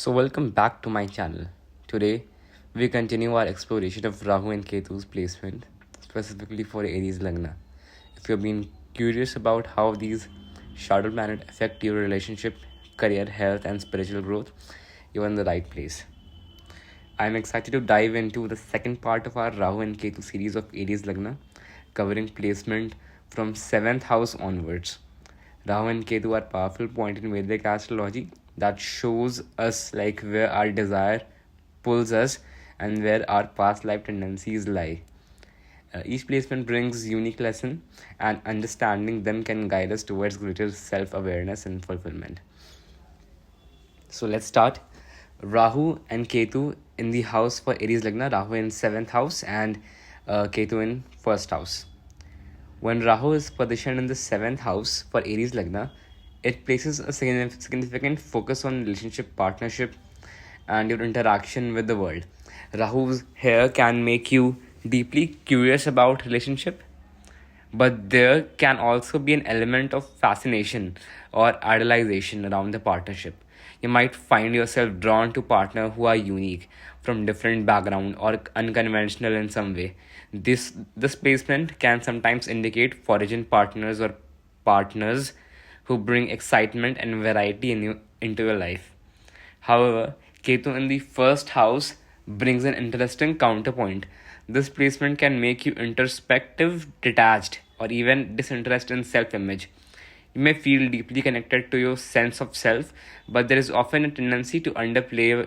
So welcome back to my channel. Today we continue our exploration of Rahu and Ketu's placement, specifically for Aries Lagna. If you've been curious about how these shadow planets affect your relationship, career, health, and spiritual growth, you're in the right place. I'm excited to dive into the second part of our Rahu and Ketu series of Aries Lagna, covering placement from 7th house onwards. Rahu and Ketu are powerful point in Vedic astrology that shows us like where our desire pulls us and where our past life tendencies lie. Each placement brings unique lesson, and understanding them can guide us towards greater self-awareness and fulfillment. So let's start. Rahu and Ketu in the house for Aries Lagna, Rahu in 7th house and Ketu in 1st house. When Rahu is positioned in the 7th house for Aries Lagna, it places a significant focus on relationship, partnership, and your interaction with the world. Rahu's here can make you deeply curious about relationship, but there can also be an element of fascination or idolization around the partnership. You might find yourself drawn to partner who are unique, from different background or unconventional in some way. This placement can sometimes indicate foreign partners or partners who bring excitement and variety into your life. However, Ketu in the 1st house brings an interesting counterpoint. This placement can make you introspective, detached, or even disinterested in self image. You may feel deeply connected to your sense of self, but there is often a tendency to underplay your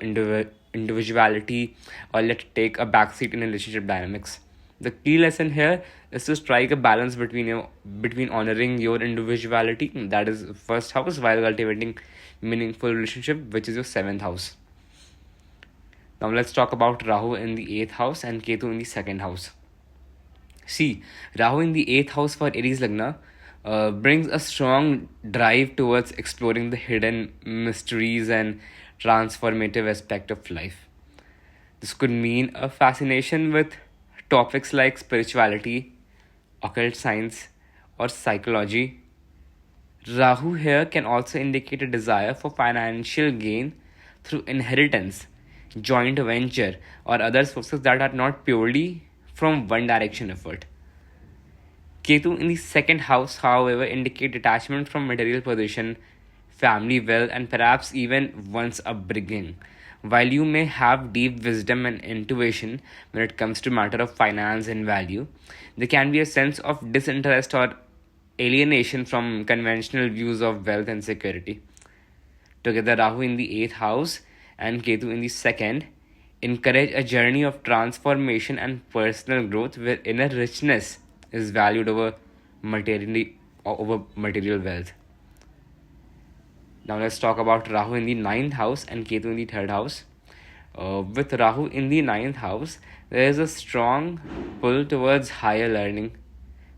individuality or let it take a backseat in relationship dynamics. The key lesson here is to strike a balance between honoring your individuality, that is 1st house, while cultivating meaningful relationship, which is your 7th house. Now let's talk about Rahu in the 8th house and Ketu in the 2nd house. See, Rahu in the 8th house for Aries Lagna brings a strong drive towards exploring the hidden mysteries and transformative aspect of life. This could mean a fascination with topics like spirituality, occult science, or psychology. Rahu here can also indicate a desire for financial gain through inheritance, joint venture, or other sources that are not purely from one direction effort. Ketu in the 2nd house, however, indicate detachment from material possession, family wealth, and perhaps even one's upbringing. While you may have deep wisdom and intuition when it comes to matter of finance and value, there can be a sense of disinterest or alienation from conventional views of wealth and security. Together, Rahu in the 8th house and Ketu in the 2nd encourage a journey of transformation and personal growth where inner richness is valued over material wealth. Now let's talk about Rahu in the 9th house and Ketu in the 3rd house. With Rahu in the 9th house, there is a strong pull towards higher learning,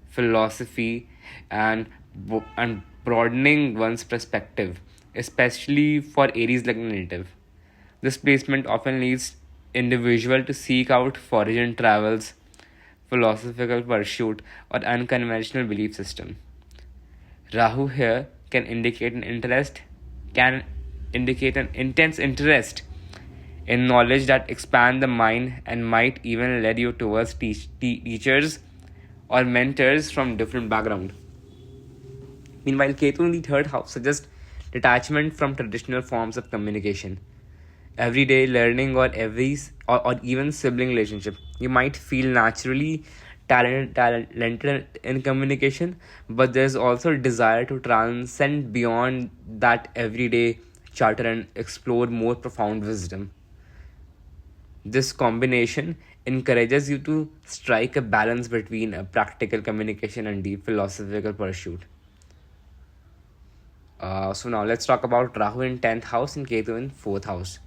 philosophy, and broadening one's perspective, especially for Aries Lagna native. This placement often leads individual to seek out foreign travels, philosophical pursuit, or unconventional belief system. Rahu here can indicate an intense interest in knowledge that expand the mind and might even lead you towards teachers or mentors from different background. Meanwhile, Ketu in the 3rd house suggests detachment from traditional forms of communication, everyday learning, or even sibling relationship. You might feel naturally talented in communication, but there's also a desire to transcend beyond that everyday chatter and explore more profound wisdom. This combination encourages you to strike a balance between a practical communication and deep philosophical pursuit. So now let's talk about Rahu in 10th house and Ketu in 4th house.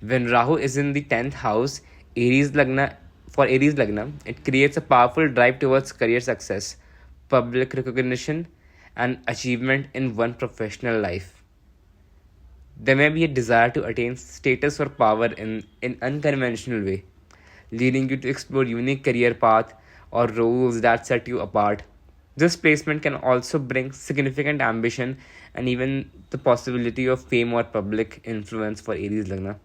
When Rahu is in the 10th house, Aries Lagna, it creates a powerful drive towards career success, public recognition, and achievement in one professional life. There may be a desire to attain status or power in unconventional way, leading you to explore unique career path or roles that set you apart. This placement can also bring significant ambition and even the possibility of fame or public influence for Aries Lagna.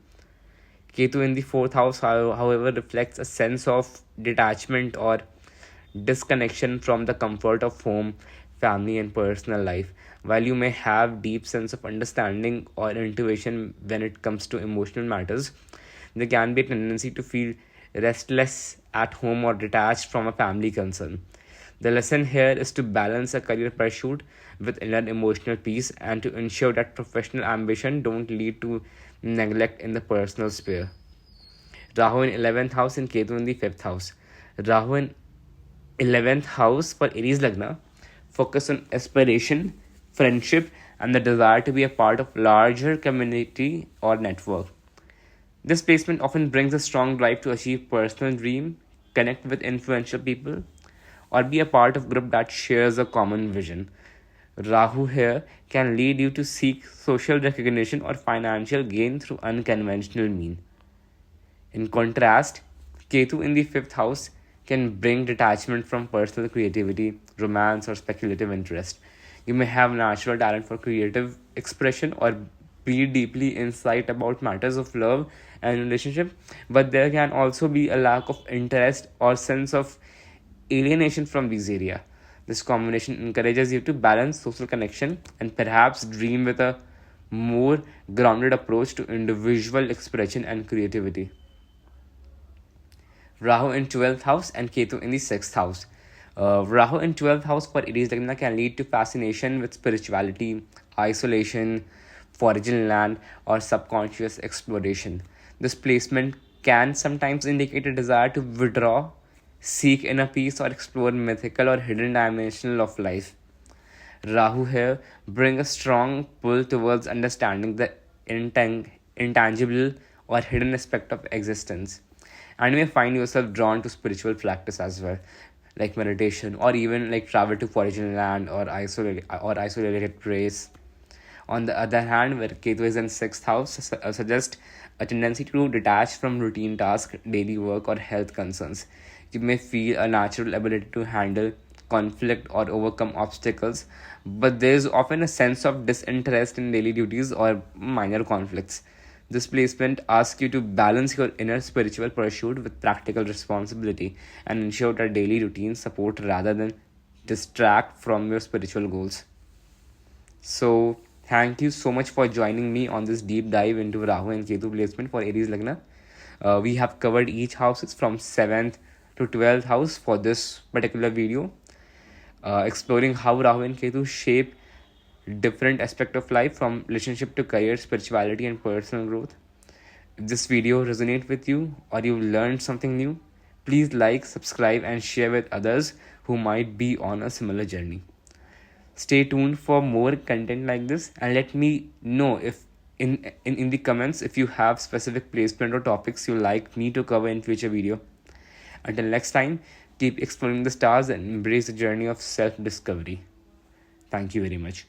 Ketu in the fourth house, however, reflects a sense of detachment or disconnection from the comfort of home, family, and personal life. While you may have deep sense of understanding or intuition when it comes to emotional matters, there can be a tendency to feel restless at home or detached from a family concern. The lesson here is to balance a career pursuit with inner emotional peace and to ensure that professional ambition don't lead to neglect in the personal sphere. Rahu in 11th house and Ketu in the 5th house. Rahu in 11th house for Aries Lagna focus on aspiration, friendship, and the desire to be a part of larger community or network. This placement often brings a strong drive to achieve personal dream, connect with influential people, or be a part of group that shares a common vision. Rahu here can lead you to seek social recognition or financial gain through unconventional means. In contrast, Ketu in the 5th house can bring detachment from personal creativity, romance, or speculative interest. You may have natural talent for creative expression or be deeply insight about matters of love and relationship, but there can also be a lack of interest or sense of alienation from these areas. This combination encourages you to balance social connection and perhaps dream with a more grounded approach to individual expression and creativity. Rahu in 12th house and Ketu in the 6th house. Rahu in 12th house for Aries Lagna can lead to fascination with spirituality, isolation, foreign land, or subconscious exploration. This placement can sometimes indicate a desire to withdraw, seek inner peace, or explore mythical or hidden dimensions of life. Rahu here bring a strong pull towards understanding the intangible or hidden aspect of existence. And you may find yourself drawn to spiritual practice as well, like meditation, or even like travel to foreign land or isolated place. On the other hand, where Ketu is in sixth house, suggests a tendency to detach from routine tasks, daily work, or health concerns. You may feel a natural ability to handle conflict or overcome obstacles, but there is often a sense of disinterest in daily duties or minor conflicts. This placement asks you to balance your inner spiritual pursuit with practical responsibility and ensure that daily routines support rather than distract from your spiritual goals. So, thank you so much for joining me on this deep dive into Rahu and Ketu placement for Aries Lagna. We have covered each houses from 7th to 12th house for this particular video, exploring how Rahu and Ketu shape different aspect of life from relationship to career, spirituality, and personal growth. If this video resonates with you or you learned something new, please like, subscribe, and share with others who might be on a similar journey. Stay tuned for more content like this and let me know if in the comments if you have specific placement or topics you like me to cover in future video. Until next time, keep exploring the stars and embrace the journey of self-discovery. Thank you very much.